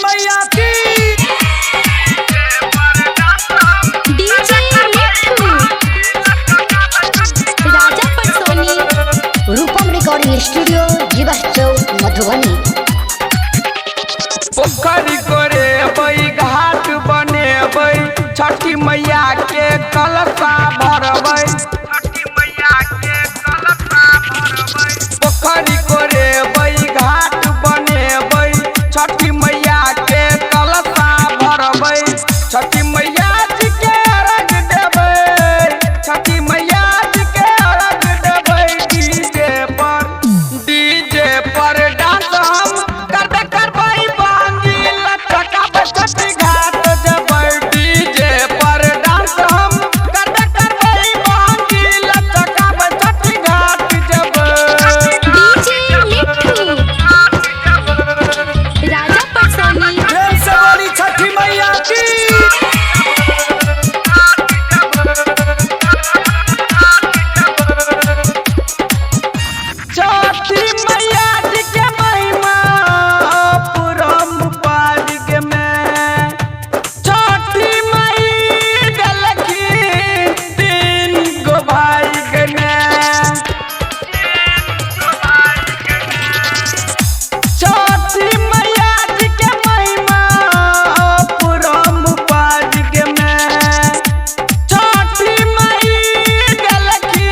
मैया की। डीजे मिट्ठू राजा पटसोनी रूपम recording studio जीवा चौक मधुबनी। पोखरी करे बई घाट बने बई छठी मैया के कलशा भरबई। पोखरी करे बई घाट बने बई छठी मैया के कलशा भरबई। छठी मैया जी के अर्घ देबै, छठी मैया जी के अर्घ देबै। डीजे पर डांस हम करबै बांगी लचकाबै छठी घाट जेबै। डीजे पर डांस हम करबै बांगी लचकाबै छठी घाट जेबै। डीजे मिट्ठू राजा पटसोनी प्रेम से बोली छठी मैया की। छठी मैया जी के महिमा अपरंपार के में। छठी मई गलखी तीन गो भाई के में। छठी मैया जी के महिमा अपरंपार के में। छठी मई गलखी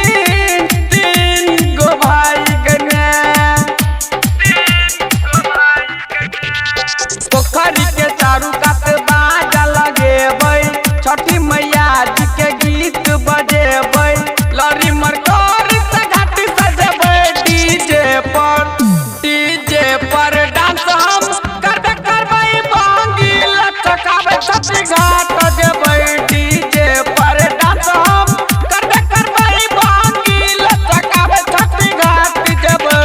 तीन गो भाई के में। पोखरी के चारू कात बाजा लगेबै, छठी मैया जी के गीत बजेबै। लड़ी मरकोरी से घाट सजेबै। डीजे पर डांस हम करबै बांगी लचकाबै छठी घाट जेबै। डीजे पर डांस हम करबै बांगी लचकाबै छठी घाट जेबै।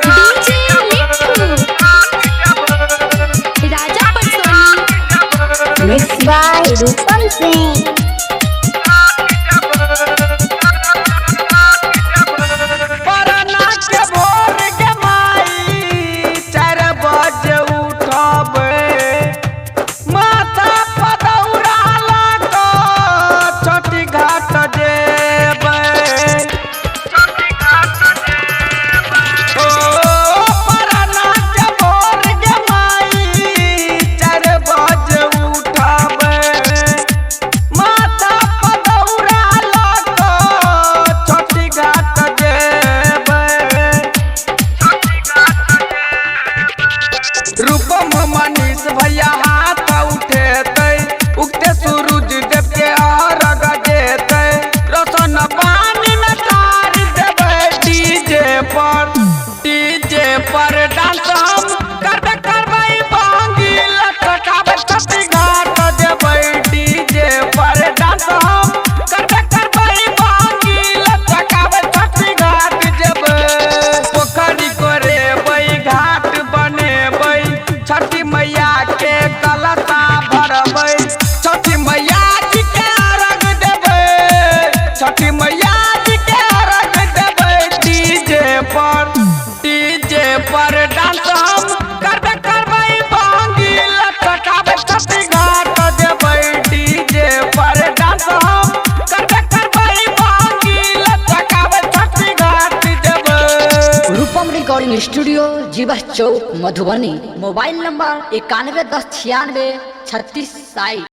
DJ Mitthu Raja Patsoni mix by रूपम सिंह। पराना के भोर के माई 4 बजे उठबै। माथा पर दौरा लऽ कऽ छठी घाट जेबै। ओ पराना के भोर के माई 4 बजे उठबै। माथा पर दौरा लऽ कऽ छठी घाट जेबै। रूपम मनीष भैया हाथ उठेतै, उगते सूरज देव के अर्घ देतै। रोशन पानी में तार देबै। डीजे पर डांस हम करबै बांगी लचकाबै छठी घाट जेबै। डीजे पर डांस हम करबै बांगी लचकाबै छठी घाट जेबै। पोखरी करे बई घाट बनेबै, छठी मैया के कलशा भरबै। छठी मैया जी के अर्घ देबै, छठी मैया जी के अर्घ देबै। डीजे पर डांस हम करबै बांगी लचकाबै छठी घाट जेबै। डीजे पर डांस हम करबै बांगी लचकाबै छठी घाट जेबै। रूपम रिकॉर्डिंग स्टूडियो जीवा चौक मधुबनी। Mobile number 91 10 96 36 60।